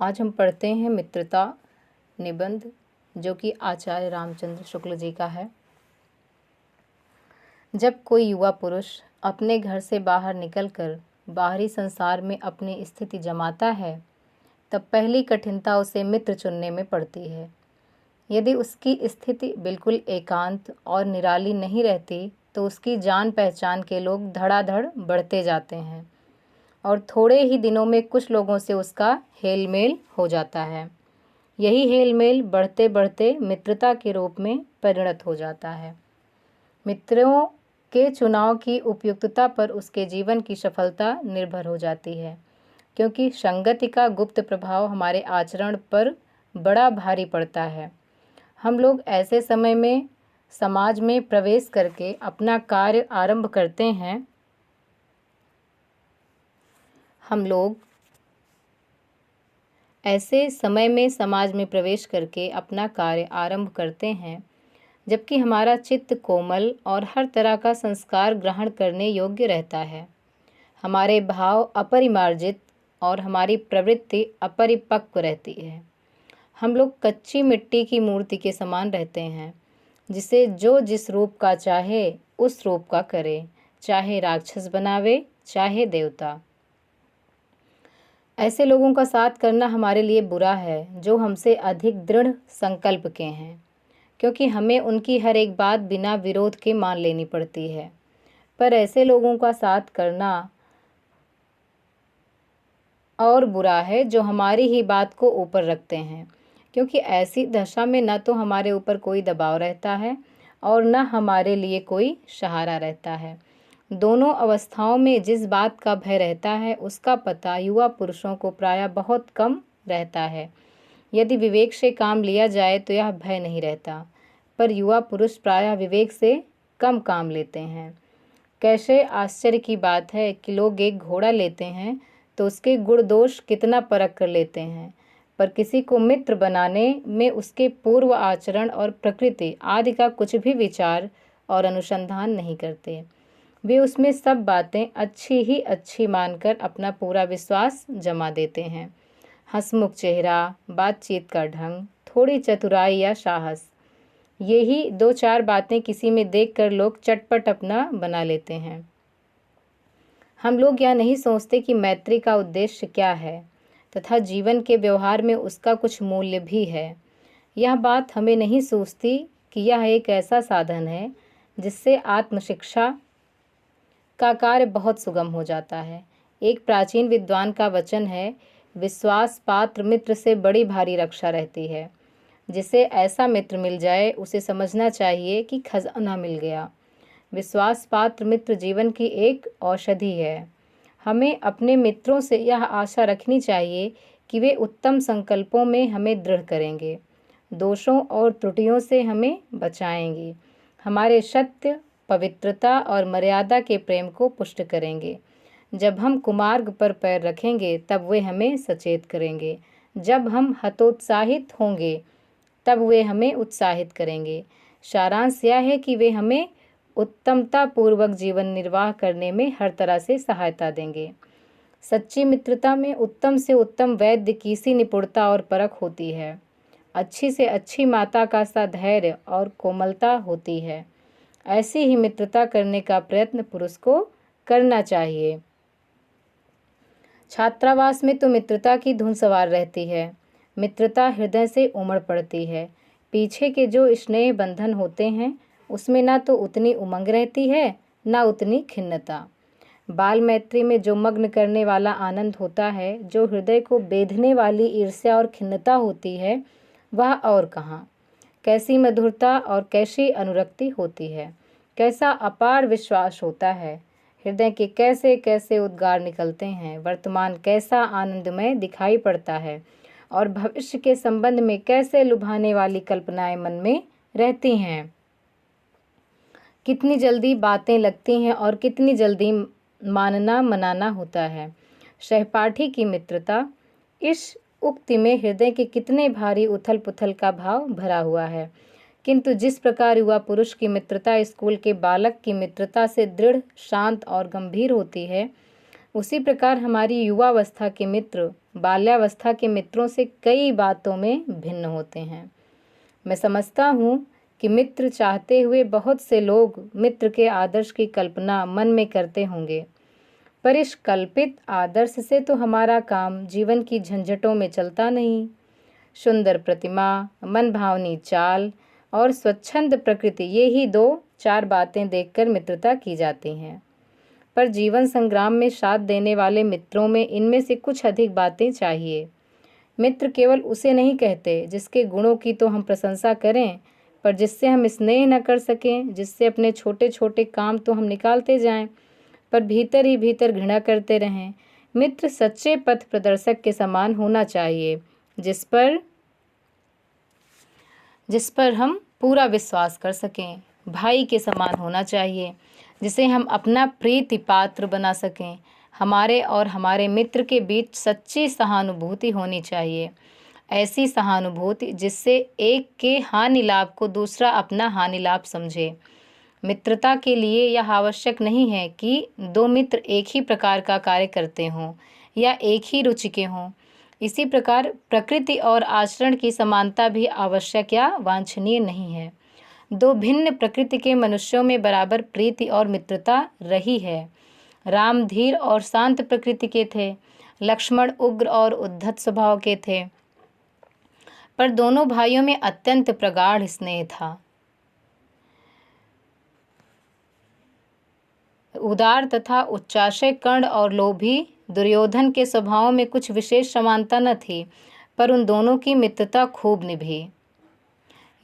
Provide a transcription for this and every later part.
आज हम पढ़ते हैं मित्रता निबंध, जो कि आचार्य रामचंद्र शुक्ल जी का है। जब कोई युवा पुरुष अपने घर से बाहर निकलकर बाहरी संसार में अपनी स्थिति जमाता है, तब पहली कठिनता उसे मित्र चुनने में पड़ती है। यदि उसकी स्थिति बिल्कुल एकांत और निराली नहीं रहती, तो उसकी जान पहचान के लोग धड़ाधड़ बढ़ते जाते हैं और थोड़े ही दिनों में कुछ लोगों से उसका हेलमेल हो जाता है। यही हेलमेल बढ़ते बढ़ते मित्रता के रूप में परिणत हो जाता है। मित्रों के चुनाव की उपयुक्तता पर उसके जीवन की सफलता निर्भर हो जाती है, क्योंकि संगति का गुप्त प्रभाव हमारे आचरण पर बड़ा भारी पड़ता है। हम लोग ऐसे समय में समाज में प्रवेश करके अपना कार्य आरंभ करते हैं। हम लोग ऐसे समय में समाज में प्रवेश करके अपना कार्य आरंभ करते हैं, जबकि हमारा चित्त कोमल और हर तरह का संस्कार ग्रहण करने योग्य रहता है। हमारे भाव अपरिमार्जित और हमारी प्रवृत्ति अपरिपक्व रहती है। हम लोग कच्ची मिट्टी की मूर्ति के समान रहते हैं, जिसे जो जिस रूप का चाहे उस रूप का करे, चाहे राक्षस बनावे चाहे देवता। ऐसे लोगों का साथ करना हमारे लिए बुरा है, जो हमसे अधिक दृढ़ संकल्प के हैं, क्योंकि हमें उनकी हर एक बात बिना विरोध के मान लेनी पड़ती है। पर ऐसे लोगों का साथ करना और बुरा है, जो हमारी ही बात को ऊपर रखते हैं, क्योंकि ऐसी दशा में न तो हमारे ऊपर कोई दबाव रहता है और न हमारे लिए कोई सहारा रहता है। दोनों अवस्थाओं में जिस बात का भय रहता है, उसका पता युवा पुरुषों को प्रायः बहुत कम रहता है। यदि विवेक से काम लिया जाए तो यह भय नहीं रहता, पर युवा पुरुष प्रायः विवेक से कम काम लेते हैं। कैसे आश्चर्य की बात है कि लोग एक घोड़ा लेते हैं तो उसके गुण दोष कितना परख कर लेते हैं, पर किसी को मित्र बनाने में उसके पूर्व आचरण और प्रकृति आदि का कुछ भी विचार और अनुसंधान नहीं करते। वे उसमें सब बातें अच्छी ही अच्छी मानकर अपना पूरा विश्वास जमा देते हैं। हंसमुख चेहरा, बातचीत का ढंग, थोड़ी चतुराई या साहस, यही दो चार बातें किसी में देखकर लोग चटपट अपना बना लेते हैं। हम लोग यह नहीं सोचते कि मैत्री का उद्देश्य क्या है तथा जीवन के व्यवहार में उसका कुछ मूल्य भी है। यह बात हमें नहीं सूझती कि यह एक ऐसा साधन है जिससे आत्मशिक्षा का कार्य बहुत सुगम हो जाता है। एक प्राचीन विद्वान का वचन है, विश्वास पात्र मित्र से बड़ी भारी रक्षा रहती है। जिसे ऐसा मित्र मिल जाए, उसे समझना चाहिए कि खजाना मिल गया। विश्वास पात्र मित्र जीवन की एक औषधि है। हमें अपने मित्रों से यह आशा रखनी चाहिए कि वे उत्तम संकल्पों में हमें दृढ़ करेंगे, दोषों और त्रुटियों से हमें बचाएंगे, हमारे सत्य, पवित्रता और मर्यादा के प्रेम को पुष्ट करेंगे। जब हम कुमार्ग पर पैर रखेंगे तब वे हमें सचेत करेंगे, जब हम हतोत्साहित होंगे तब वे हमें उत्साहित करेंगे। सारांश यह है कि वे हमें उत्तमता पूर्वक जीवन निर्वाह करने में हर तरह से सहायता देंगे। सच्ची मित्रता में उत्तम से उत्तम वैद्य की सी निपुणता और परख होती है। अच्छी से अच्छी माता का सा धैर्य और कोमलता होती है। ऐसी ही मित्रता करने का प्रयत्न पुरुष को करना चाहिए। छात्रावास में तो मित्रता की धुन सवार रहती है। मित्रता हृदय से उमड़ पड़ती है। पीछे के जो स्नेह बंधन होते हैं, उसमें ना तो उतनी उमंग रहती है, ना उतनी खिन्नता। बाल मैत्री में जो मग्न करने वाला आनंद होता है, जो हृदय को बेधने वाली ईर्ष्या और खिन्नता होती है, वह और कहाँ। कैसी मधुरता और कैसी अनुरक्ति होती है, कैसा अपार विश्वास होता है। हृदय के कैसे कैसे उद्गार निकलते हैं। वर्तमान कैसा आनंदमय दिखाई पड़ता है और भविष्य के संबंध में कैसे लुभाने वाली कल्पनाएं मन में रहती हैं। कितनी जल्दी बातें लगती हैं और कितनी जल्दी मानना मनाना होता है। सहपाठी की मित्रता, इस उक्ति में हृदय के कितने भारी उथल पुथल का भाव भरा हुआ है। किंतु जिस प्रकार युवा पुरुष की मित्रता स्कूल के बालक की मित्रता से दृढ़, शांत और गंभीर होती है, उसी प्रकार हमारी युवावस्था के मित्र बाल्यावस्था के मित्रों से कई बातों में भिन्न होते हैं। मैं समझता हूँ कि मित्र चाहते हुए बहुत से लोग मित्र के आदर्श की कल्पना मन में करते होंगे, पर इस कल्पित आदर्श से तो हमारा काम जीवन की झंझटों में चलता नहीं। सुंदर प्रतिमा, मनभावनी चाल और स्वच्छंद प्रकृति, ये ही 2-4 बातें देखकर मित्रता की जाती हैं। पर जीवन संग्राम में साथ देने वाले मित्रों में इनमें से कुछ अधिक बातें चाहिए। मित्र केवल उसे नहीं कहते जिसके गुणों की तो हम प्रशंसा करें, पर जिससे हम स्नेह न कर सकें, जिससे अपने छोटे छोटे काम तो हम निकालते जाएं, पर भीतर ही भीतर घृणा करते रहें। मित्र सच्चे पथ प्रदर्शक के समान होना चाहिए, जिस पर हम पूरा विश्वास कर सकें। भाई के समान होना चाहिए, जिसे हम अपना प्रीति पात्र बना सकें। हमारे और हमारे मित्र के बीच सच्ची सहानुभूति होनी चाहिए, ऐसी सहानुभूति जिससे एक के हानि लाभ को दूसरा अपना हानि लाभ समझे। मित्रता के लिए यह आवश्यक नहीं है कि 2 मित्र एक ही प्रकार का कार्य करते हों या एक ही रुचि के हों। इसी प्रकार प्रकृति और आचरण की समानता भी आवश्यक या वांछनीय नहीं है। 2 भिन्न प्रकृति के मनुष्यों में बराबर प्रीति और मित्रता रही है। राम धीर और शांत प्रकृति के थे, लक्ष्मण उग्र और उद्धत स्वभाव के थे, पर दोनों भाइयों में अत्यंत प्रगाढ़ स्नेह था। उदार तथा उच्चाशय कर्ण और लोभी दुर्योधन के स्वभाव में कुछ विशेष समानता न थी, पर उन दोनों की मित्रता खूब निभी।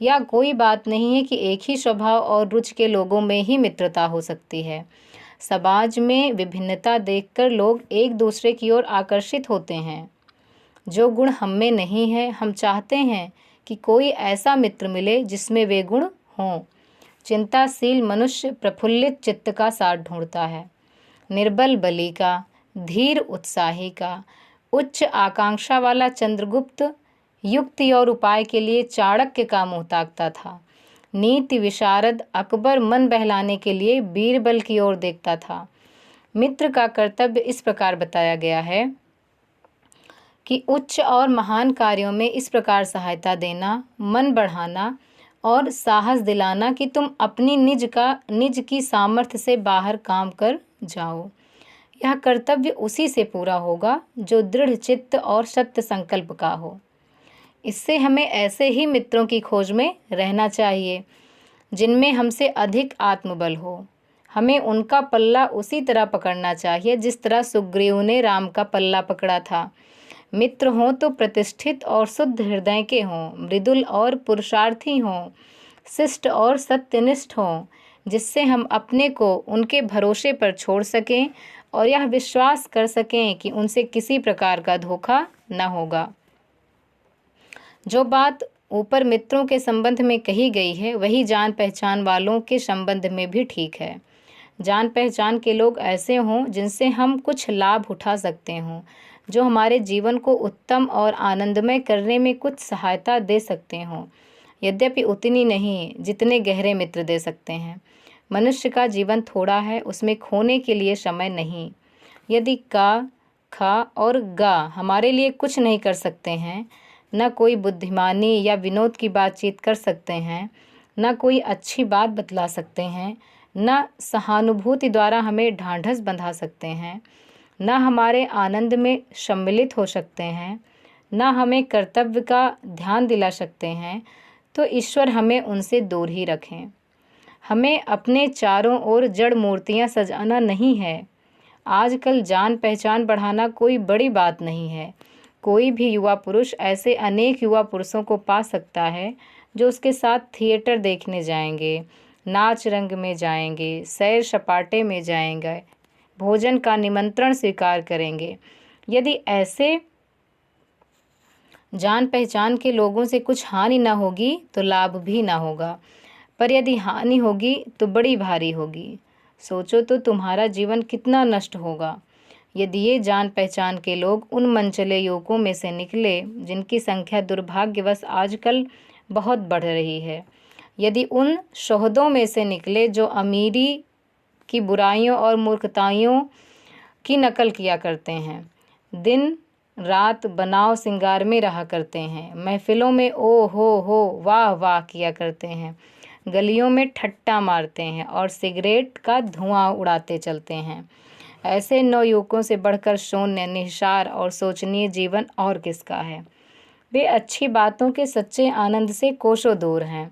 या कोई बात नहीं है कि एक ही स्वभाव और रुचि के लोगों में ही मित्रता हो सकती है। समाज में विभिन्नता देखकर लोग एक दूसरे की ओर आकर्षित होते हैं। जो गुण हम में नहीं है, हम चाहते हैं कि कोई ऐसा मित्र मिले जिसमें वे गुण हों। चिंताशील मनुष्य प्रफुल्लित चित्त का साथ ढूंढता है, निर्बल बलि का, धीर उत्साही का। उच्च आकांक्षा वाला चंद्रगुप्त युक्ति और उपाय के लिए चाणक्य का मुँह ताकता था। नीति विशारद अकबर मन बहलाने के लिए बीरबल की ओर देखता था। मित्र का कर्तव्य इस प्रकार बताया गया है कि उच्च और महान कार्यों में इस प्रकार सहायता देना, मन बढ़ाना और साहस दिलाना कि तुम अपनी निज की सामर्थ्य से बाहर काम कर जाओ। यह कर्तव्य उसी से पूरा होगा जो दृढ़ चित्त और सत्य संकल्प का हो। इससे हमें ऐसे ही मित्रों की खोज में रहना चाहिए जिनमें हमसे अधिक आत्मबल हो। हमें उनका पल्ला उसी तरह पकड़ना चाहिए जिस तरह सुग्रीव ने राम का पल्ला पकड़ा था। मित्र हों तो प्रतिष्ठित और शुद्ध हृदय के हों, मृदुल और पुरुषार्थी हों, शिष्ट और सत्यनिष्ठ हों, जिससे हम अपने को उनके भरोसे पर छोड़ सकें और यह विश्वास कर सकें कि उनसे किसी प्रकार का धोखा न होगा। जो बात ऊपर मित्रों के संबंध में कही गई है, वही जान पहचान वालों के संबंध में भी ठीक है। जान पहचान के लोग ऐसे हों जिनसे हम कुछ लाभ उठा सकते हों, जो हमारे जीवन को उत्तम और आनंदमय करने में कुछ सहायता दे सकते हों, यद्यपि उतनी नहीं जितने गहरे मित्र दे सकते हैं। मनुष्य का जीवन थोड़ा है, उसमें खोने के लिए समय नहीं। यदि का, खा और गा हमारे लिए कुछ नहीं कर सकते हैं, न कोई बुद्धिमानी या विनोद की बातचीत कर सकते हैं, न कोई अच्छी बात बतला सकते हैं, न सहानुभूति द्वारा हमें ढांढस बंधा सकते हैं, न हमारे आनंद में सम्मिलित हो सकते हैं, न हमें कर्तव्य का ध्यान दिला सकते हैं, तो ईश्वर हमें उनसे दूर ही रखें। हमें अपने चारों ओर जड़ मूर्तियां सजाना नहीं है। आजकल जान पहचान बढ़ाना कोई बड़ी बात नहीं है। कोई भी युवा पुरुष ऐसे अनेक युवा पुरुषों को पा सकता है जो उसके साथ थिएटर देखने जाएंगे, नाच रंग में जाएंगे, सैर सपाटे में जाएंगे, भोजन का निमंत्रण स्वीकार करेंगे। यदि ऐसे जान पहचान के लोगों से कुछ हानि न होगी तो लाभ भी ना होगा, पर यदि हानि होगी तो बड़ी भारी होगी। सोचो तो तुम्हारा जीवन कितना नष्ट होगा यदि ये जान पहचान के लोग उन मनचले युवकों में से निकले जिनकी संख्या दुर्भाग्यवश आजकल बहुत बढ़ रही है। यदि उन शोहदों में से निकले जो अमीरी की बुराइयों और मूर्खताइयों की नकल किया करते हैं, दिन रात बनाव सिंगार में रहा करते हैं, महफिलों में ओ हो वाह वाह किया करते हैं, गलियों में ठट्टा मारते हैं और सिगरेट का धुआं उड़ाते चलते हैं। ऐसे नवयुवकों से बढ़कर शून्य, निहिसार और सोचनीय जीवन और किसका है। वे अच्छी बातों के सच्चे आनंद से कोसों दूर हैं।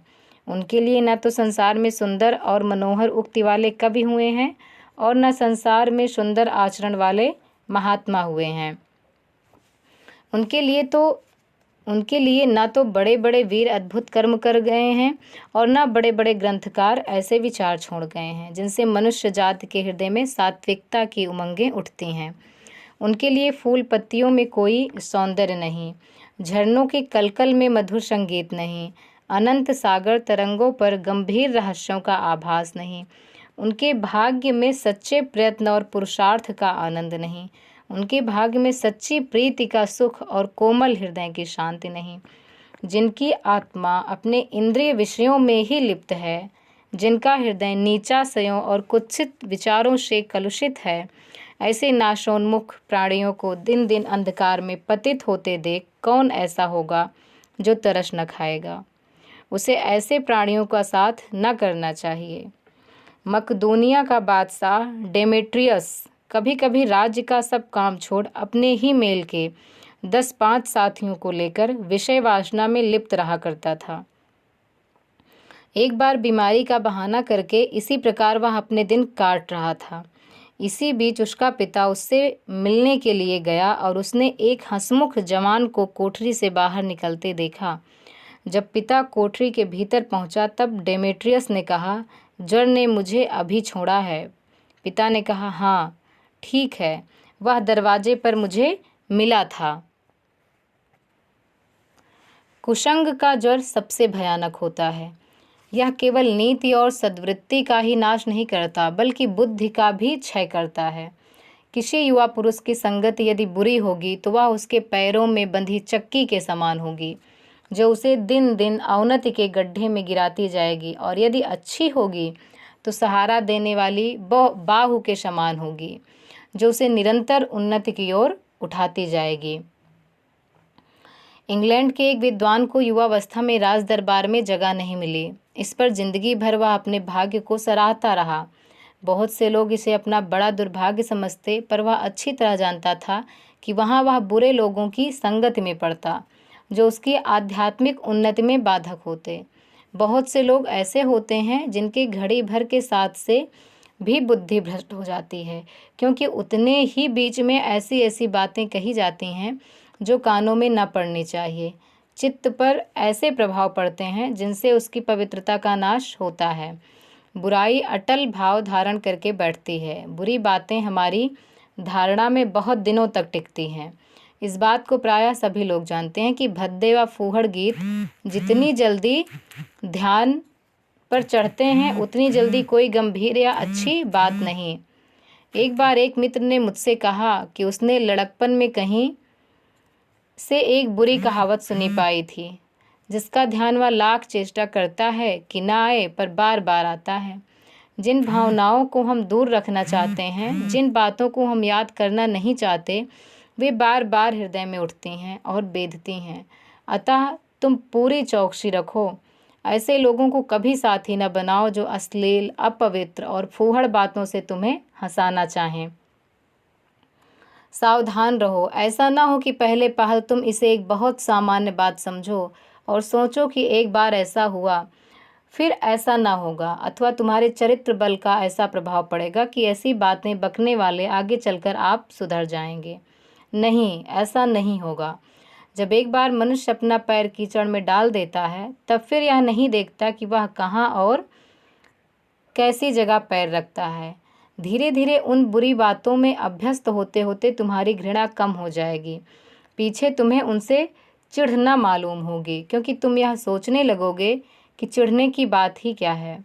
उनके लिए न तो संसार में सुंदर और मनोहर उक्ति वाले कवि हुए हैं और न संसार में सुंदर आचरण वाले महात्मा हुए हैं। उनके लिए ना तो बड़े बड़े वीर अद्भुत कर्म कर गए हैं और ना बड़े बड़े ग्रंथकार ऐसे विचार छोड़ गए हैं जिनसे मनुष्य जाति के हृदय में सात्विकता की उमंगें उठती हैं। उनके लिए फूल पत्तियों में कोई सौंदर्य नहीं, झरनों के कलकल में मधुर संगीत नहीं, अनंत सागर तरंगों पर गंभीर रहस्यों का आभास नहीं। उनके भाग्य में सच्चे प्रयत्न और पुरुषार्थ का आनंद नहीं। उनके भाग्य में सच्ची प्रीति का सुख और कोमल हृदय की शांति नहीं। जिनकी आत्मा अपने इंद्रिय विषयों में ही लिप्त है, जिनका हृदय नीचाशयों और कुत्सित विचारों से कलुषित है, ऐसे नाशोन्मुख प्राणियों को दिन दिन अंधकार में पतित होते देख कौन ऐसा होगा जो तरस न खाएगा। उसे ऐसे प्राणियों का साथ न करना चाहिए। मकदूनिया का बादशाह डेमेट्रियस कभी कभी राज्य का सब काम छोड़ अपने ही मेल के 10-5 साथियों को लेकर विषय वासना में लिप्त रहा करता था। एक बार बीमारी का बहाना करके इसी प्रकार वह अपने दिन काट रहा था। इसी बीच उसका पिता उससे मिलने के लिए गया और उसने एक हंसमुख जवान को कोठरी से बाहर निकलते देखा। जब पिता कोठरी के भीतर पहुंचा तब डेमेट्रियस ने कहा, ज्वर ने मुझे अभी छोड़ा है। पिता ने कहा, हाँ ठीक है, वह दरवाजे पर मुझे मिला था। कुसंग का ज्वर सबसे भयानक होता है। यह केवल नीति और सद्वृत्ति का ही नाश नहीं करता बल्कि बुद्धि का भी क्षय करता है। किसी युवा पुरुष की संगति यदि बुरी होगी तो वह उसके पैरों में बंधी चक्की के समान होगी जो उसे दिन दिन अवनति के गड्ढे में गिराती जाएगी, और यदि अच्छी होगी तो सहारा देने वाली बाहु के समान होगी जो उसे निरंतर उन्नति की ओर उठाती जाएगी। इंग्लैंड के एक विद्वान को युवावस्था में राज दरबार में जगह नहीं मिली। इस पर जिंदगी भर वह अपने भाग्य को सराहता रहा। बहुत से लोग इसे अपना बड़ा दुर्भाग्य समझते, पर वह अच्छी तरह जानता था कि वहाँ वह बुरे लोगों की संगति में पड़ता जो उसकी आध्यात्मिक उन्नति में बाधक होते। बहुत से लोग ऐसे होते हैं जिनके घड़ी भर के साथ से भी बुद्धि भ्रष्ट हो जाती है, क्योंकि उतने ही बीच में ऐसी ऐसी बातें कही जाती हैं जो कानों में न पड़नी चाहिए। चित्त पर ऐसे प्रभाव पड़ते हैं जिनसे उसकी पवित्रता का नाश होता है। बुराई अटल भाव धारण करके बैठती है। बुरी बातें हमारी धारणा में बहुत दिनों तक टिकती हैं। इस बात को प्रायः सभी लोग जानते हैं कि भद्दे व फूहड़ गीत जितनी जल्दी ध्यान पर चढ़ते हैं उतनी जल्दी कोई गंभीर या अच्छी बात नहीं। एक बार एक मित्र ने मुझसे कहा कि उसने लड़कपन में कहीं से एक बुरी कहावत सुनी पाई थी, जिसका ध्यान वह लाख चेष्टा करता है कि ना आए पर बार बार आता है। जिन भावनाओं को हम दूर रखना चाहते हैं, जिन बातों को हम याद करना नहीं चाहते, वे बार बार हृदय में उठती हैं और बेधती हैं। अतः तुम पूरी चौकसी रखो। ऐसे लोगों को कभी साथी न बनाओ जो अश्लील, अपवित्र और फूहड़ बातों से तुम्हें हंसाना चाहें। सावधान रहो, ऐसा ना हो कि पहले पहल तुम इसे एक बहुत सामान्य बात समझो और सोचो कि एक बार ऐसा हुआ फिर ऐसा ना होगा, अथवा तुम्हारे चरित्र बल का ऐसा प्रभाव पड़ेगा कि ऐसी बातें बकने वाले आगे चलकर आप सुधर जाएंगे। नहीं, ऐसा नहीं होगा। जब एक बार मनुष्य अपना पैर कीचड़ में डाल देता है तब फिर यह नहीं देखता कि वह कहाँ और कैसी जगह पैर रखता है। धीरे धीरे उन बुरी बातों में अभ्यस्त होते होते तुम्हारी घृणा कम हो जाएगी। पीछे तुम्हें उनसे चिढ़ना मालूम होगी, क्योंकि तुम यह सोचने लगोगे कि चिढ़ने की बात ही क्या है।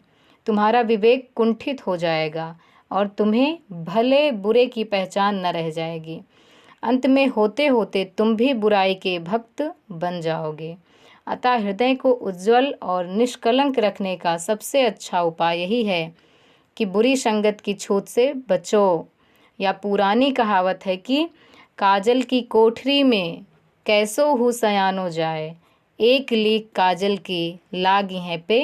तुम्हारा विवेक कुंठित हो जाएगा और तुम्हें भले बुरे की पहचान न रह जाएगी। अंत में होते होते तुम भी बुराई के भक्त बन जाओगे। अतः हृदय को उज्जवल और निष्कलंक रखने का सबसे अच्छा उपाय यही है कि बुरी संगत की छूत से बचो, या पुरानी कहावत है कि काजल की कोठरी में कैसो हूँ सयानो जाए, एक लीक काजल की लागी है पे